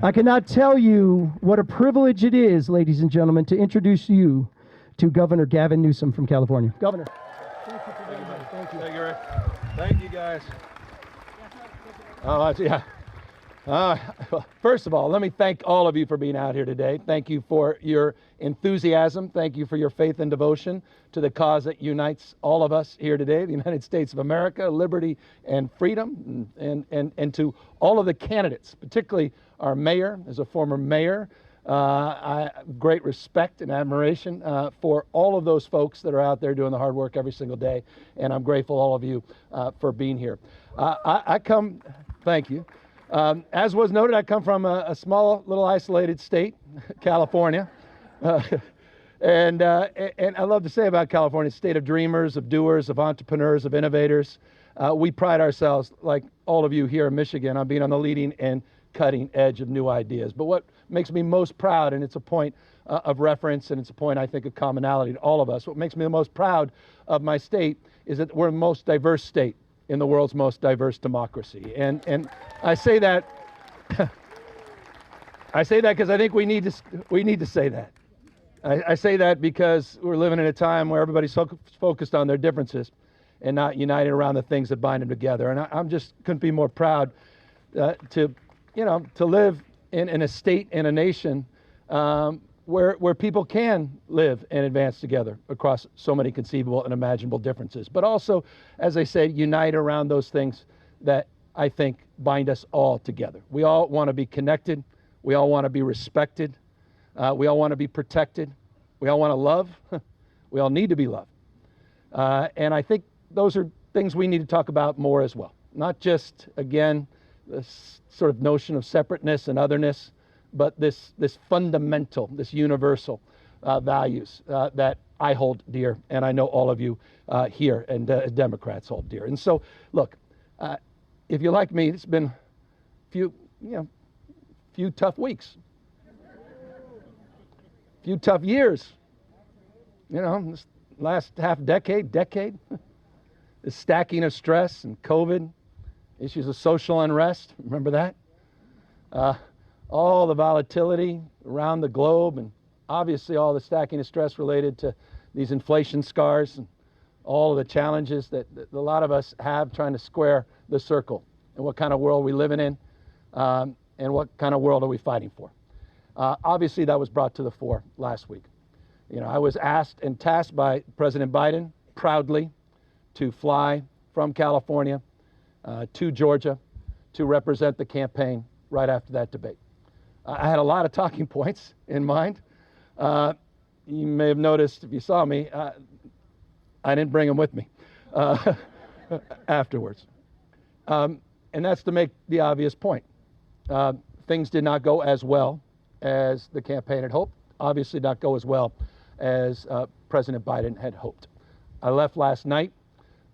I cannot tell you what a privilege it is, ladies and gentlemen, to introduce you to Governor Gavin Newsom from California. Governor. Thank you for being here. Thank you. Thank you, Rick. Thank you, guys. Oh, yeah. First of all, let me thank all of you for being out here today. Thank you for your enthusiasm. Thank you for your faith and devotion to the cause that unites all of us here today, the United States of America, liberty and freedom, and to all of the candidates, particularly our mayor. As a former mayor, I have great respect and admiration for all of those folks that are out there doing the hard work every single day, and I'm grateful all of you for being here. Thank you. As was noted, I come from a small, little isolated state, California. And I love to say about California, state of dreamers, of doers, of entrepreneurs, of innovators. We pride ourselves, like all of you here in Michigan, on being on the leading and cutting edge of new ideas. But what makes me most proud, and it's a point of reference, and it's a point, I think, of commonality to all of us, what makes me the most proud of my state is that we're the most diverse state in the world's most diverse democracy. And I say that because I think we need to say that. I say that because we're living in a time where everybody's focused on their differences and not united around the things that bind them together. And I'm just couldn't be more proud to live in a state and a nation where people can live and advance together across so many conceivable and imaginable differences. But also, as I said, unite around those things that I think bind us all together. We all want to be connected. We all want to be respected. We all want to be protected. We all want to love. We all need to be loved. And I think those are things we need to talk about more as well. Not just, again, this sort of notion of separateness and otherness, but this fundamental, this universal values that I hold dear, and I know all of you here and Democrats hold dear. And so, look, if you're like me, it's been few tough weeks, few tough years. This last decade, the stacking of stress and COVID, issues of social unrest. Remember that? All the volatility around the globe, and obviously all the stacking of stress related to these inflation scars and all of the challenges that a lot of us have trying to square the circle and what kind of world we're living in and what kind of world are we fighting for. Obviously, that was brought to the fore last week. I was asked and tasked by President Biden proudly to fly from California to Georgia to represent the campaign right after that debate. I had a lot of talking points in mind. You may have noticed, if you saw me, I didn't bring them with me afterwards. And that's to make the obvious point. Things did not go as well as the campaign had hoped, obviously not go as well as President Biden had hoped. I left last night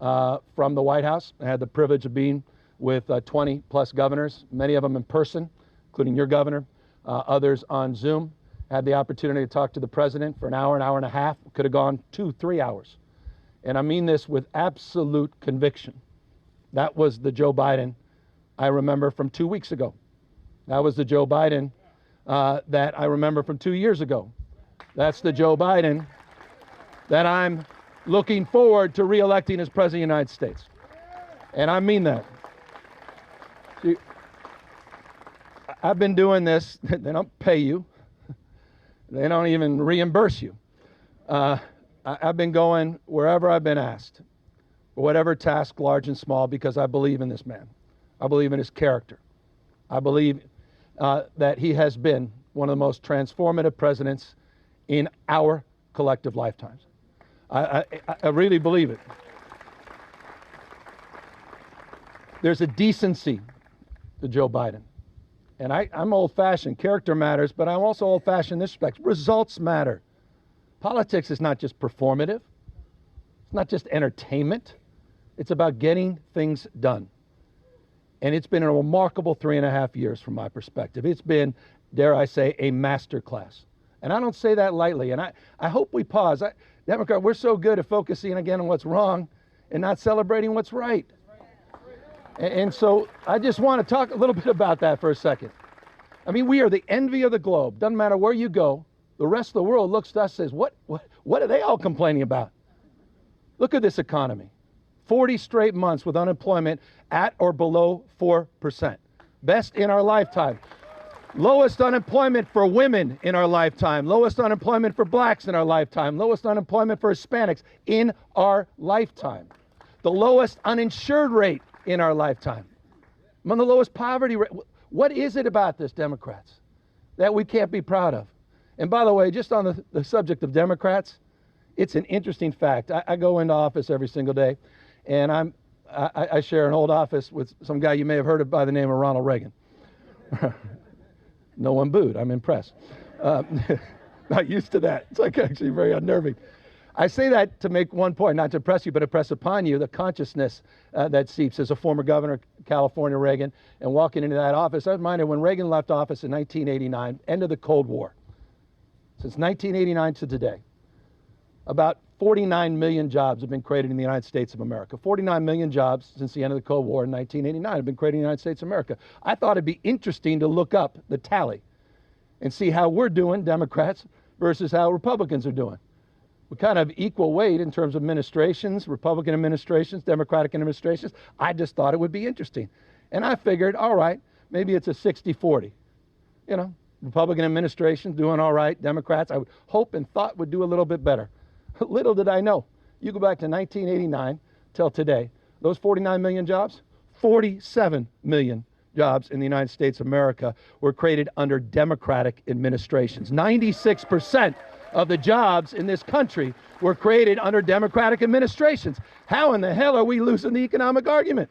from the White House. I had the privilege of being with 20 plus governors, many of them in person, including your governor, others on Zoom. Had the opportunity to talk to the president for an hour and a half. Could have gone 2-3 hours. And I mean this with absolute conviction. That was the Joe Biden I remember from 2 weeks ago. That was the Joe Biden that I remember from 2 years ago. That's the Joe Biden that I'm looking forward to re-electing as President of the United States. And I mean that. See, I've been doing this. They don't pay you. They don't even reimburse you. I've been going wherever I've been asked, for whatever task, large and small, because I believe in this man. I believe in his character. I believe that he has been one of the most transformative presidents in our collective lifetimes. I really believe it. There's a decency to Joe Biden. And I'm old-fashioned. Character matters, but I'm also old-fashioned in this respect. Results matter. Politics is not just performative. It's not just entertainment. It's about getting things done. And it's been a remarkable 3.5 years from my perspective. It's been, dare I say, a masterclass. And I don't say that lightly. And I hope we pause. Democrat, we're so good at focusing again on what's wrong and not celebrating what's right. And so I just want to talk a little bit about that for a second. I mean, we are the envy of the globe. Doesn't matter where you go. The rest of the world looks to us and says, what are they all complaining about? Look at this economy. 40 straight months with unemployment at or below 4%. Best in our lifetime. Lowest unemployment for women in our lifetime. Lowest unemployment for blacks in our lifetime. Lowest unemployment for Hispanics in our lifetime. The lowest uninsured rate in our lifetime. Among the lowest poverty rate. What is it about this, Democrats, that we can't be proud of? And by the way, just on the subject of Democrats, it's an interesting fact. I go into office every single day, and I share an old office with some guy you may have heard of by the name of Ronald Reagan. No one booed. I'm impressed. Not used to that. It's like actually very unnerving. I say that to make one point, not to impress you, but impress upon you the consciousness that seeps. As a former governor of California, Reagan, and walking into that office, I was reminded when Reagan left office in 1989, end of the Cold War. Since 1989 to today, about 49 million jobs have been created in the United States of America. 49 million jobs since the end of the Cold War in 1989 have been created in the United States of America. I thought it'd be interesting to look up the tally and see how we're doing, Democrats, versus how Republicans are doing. We kind of equal weight in terms of administrations, Republican administrations, Democratic administrations. I just thought it would be interesting. And I figured, all right, maybe it's a 60-40. You know, Republican administration doing all right, Democrats, I would hope and thought would do a little bit better. Little did I know. You go back to 1989 till today, those 49 million jobs, 47 million jobs in the United States of America were created under Democratic administrations. 96% of the jobs in this country were created under Democratic administrations. How in the hell are we losing the economic argument?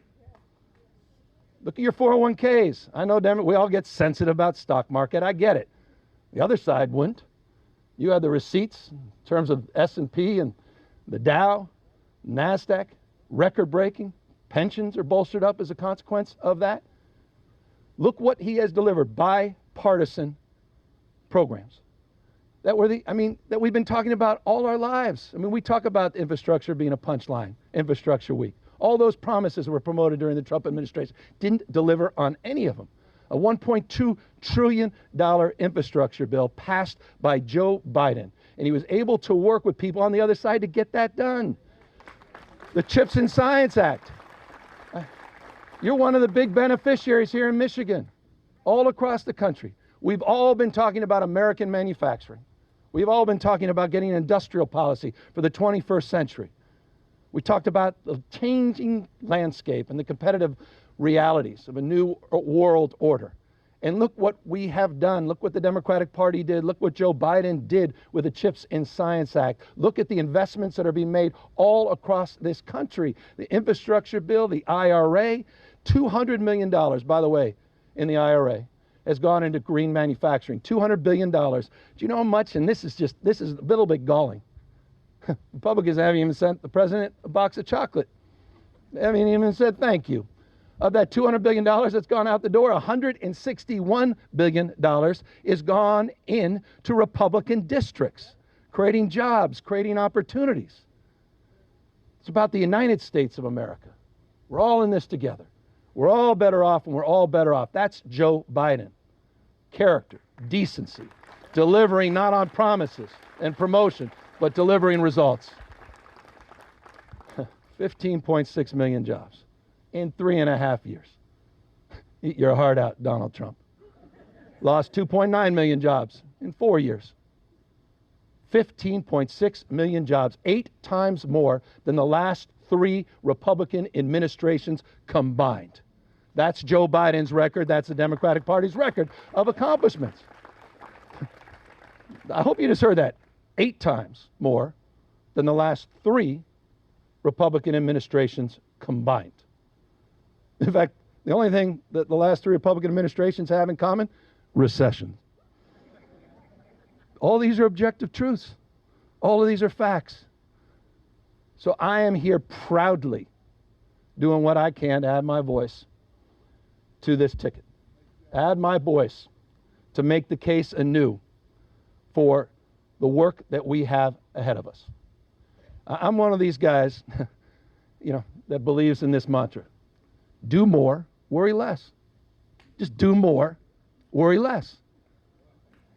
Look at your 401ks. I know we all get sensitive about stock market. I get it. The other side wouldn't. You have the receipts in terms of S&P and the Dow, NASDAQ, record-breaking. Pensions are bolstered up as a consequence of that. Look what he has delivered, bipartisan programs that we've been talking about all our lives. I mean, we talk about infrastructure being a punchline, infrastructure week. All those promises were promoted during the Trump administration. Didn't deliver on any of them. A $1.2 trillion infrastructure bill passed by Joe Biden. And he was able to work with people on the other side to get that done. The CHIPS and Science Act. You're one of the big beneficiaries here in Michigan, all across the country. We've all been talking about American manufacturing. We've all been talking about getting an industrial policy for the 21st century. We talked about the changing landscape and the competitive realities of a new world order. And look what we have done. Look what the Democratic Party did. Look what Joe Biden did with the CHIPS and Science Act. Look at the investments that are being made all across this country. The infrastructure bill, the IRA, $200 million, by the way, in the IRA has gone into green manufacturing. $200 billion. Do you know how much? And this is a little bit galling. Republicans haven't even sent the president a box of chocolate. They haven't even said thank you. Of that $200 billion that's gone out the door, $161 billion is gone into Republican districts, creating jobs, creating opportunities. It's about the United States of America. We're all in this together. We're all better off, and we're all better off. That's Joe Biden. Character, decency, delivering not on promises and promotion, but delivering results. 15.6 million jobs in 3.5 years. Eat your heart out, Donald Trump. Lost 2.9 million jobs in 4 years. 15.6 million jobs, 8 times more than the last 3 Republican administrations combined. That's Joe Biden's record. That's the Democratic Party's record of accomplishments. I hope you just heard that. 8 times more than the last 3 Republican administrations combined. In fact, the only thing that the last 3 Republican administrations have in common, recession. All these are objective truths. All of these are facts. So I am here proudly doing what I can to add my voice to this ticket. Add my voice to make the case anew for the work that we have ahead of us. I'm one of these guys, that believes in this mantra. Do more, worry less. Just do more Worry less.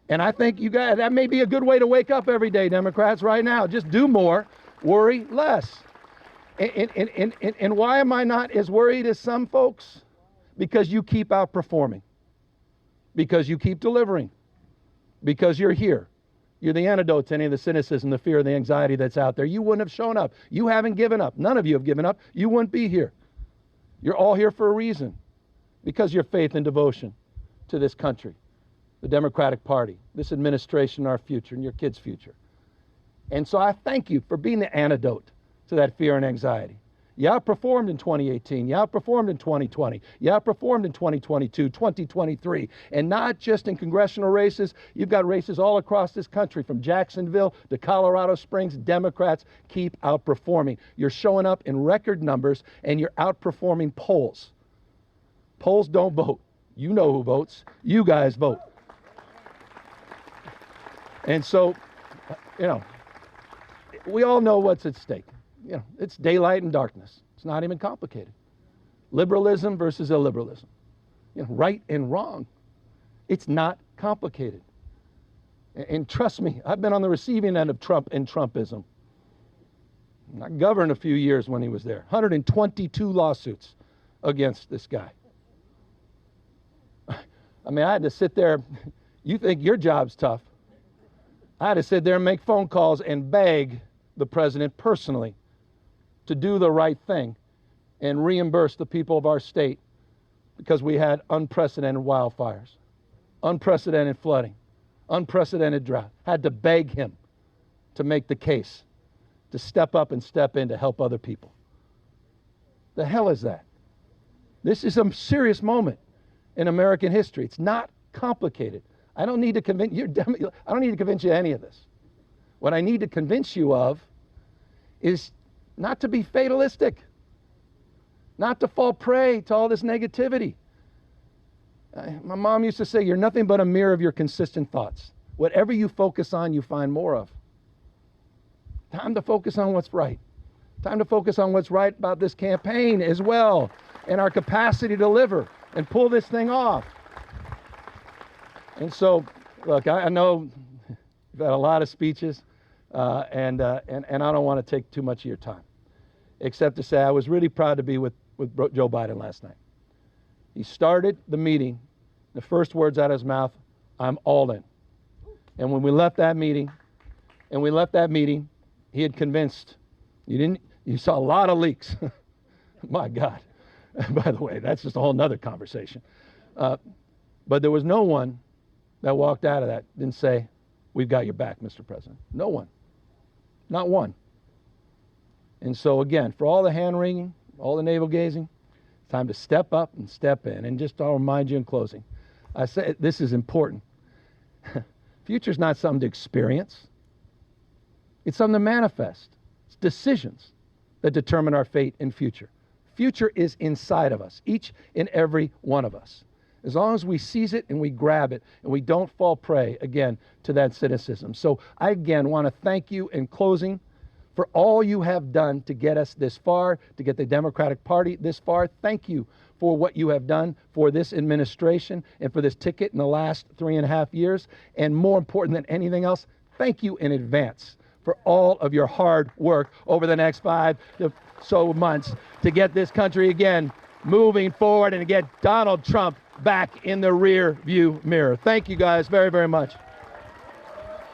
And I think you guys, that may be a good way to wake up every day, Democrats, right now. Just do more, worry less. And why am I not as worried as some folks? Because you keep outperforming. Because you keep delivering. Because you're here. You're the antidote to any of the cynicism, the fear, the anxiety that's out there. You wouldn't have shown up. You haven't given up. None of you have given up. You wouldn't be here. You're all here for a reason. Because your faith and devotion to this country, the Democratic Party, this administration, our future, and your kids' future. And so I thank you for being the antidote to that fear and anxiety. You outperformed in 2018. You outperformed in 2020. You outperformed in 2022, 2023. And not just in congressional races. You've got races all across this country, from Jacksonville to Colorado Springs. Democrats keep outperforming. You're showing up in record numbers, and you're outperforming polls. Polls don't vote. You know who votes. You guys vote. And so, we all know what's at stake. It's daylight and darkness. It's not even complicated. Liberalism versus illiberalism. Right and wrong. It's not complicated. And trust me, I've been on the receiving end of Trump and Trumpism. I governed a few years when he was there. 122 lawsuits against this guy. I mean, I had to sit there. You think your job's tough. I had to sit there and make phone calls and beg the president personally to do the right thing and reimburse the people of our state, because we had unprecedented wildfires, unprecedented flooding, unprecedented drought. Had to beg him to make the case, to step up and step in to help other people. The hell is that? This is a serious moment in American history. It's not complicated. I don't need to convince you. I don't need to convince you of any of this. What I need to convince you of is not to be fatalistic, not to fall prey to all this negativity. My mom used to say, you're nothing but a mirror of your consistent thoughts. Whatever you focus on, you find more of. Time to focus on what's right. Time to focus on what's right about this campaign as well, and our capacity to deliver and pull this thing off. And so, look, I know you've had a lot of speeches, and I don't want to take too much of your time, except to say I was really proud to be with Joe Biden last night. He started the meeting, the first words out of his mouth, I'm all in. And when we left that meeting, he had convinced, you saw a lot of leaks. My God. By the way, that's just a whole nother conversation. But there was no one that walked out of that didn't say, we've got your back, Mr. President. No one. Not one. And so again, for all the hand-wringing, all the navel-gazing, it's time to step up and step in. And just I'll remind you in closing, I say this is important. Future's not something to experience. It's something to manifest. It's decisions that determine our fate and future. Future is inside of us, each and every one of us. As long as we seize it and we grab it and we don't fall prey, again, to that cynicism. So I, again, want to thank you in closing for all you have done to get us this far, to get the Democratic Party this far. Thank you for what you have done for this administration and for this ticket in the last 3.5 years. And more important than anything else, thank you in advance for all of your hard work over the next 5 to so months to get this country again moving forward and to get Donald Trump back in the rear view mirror. Thank you guys very, very much.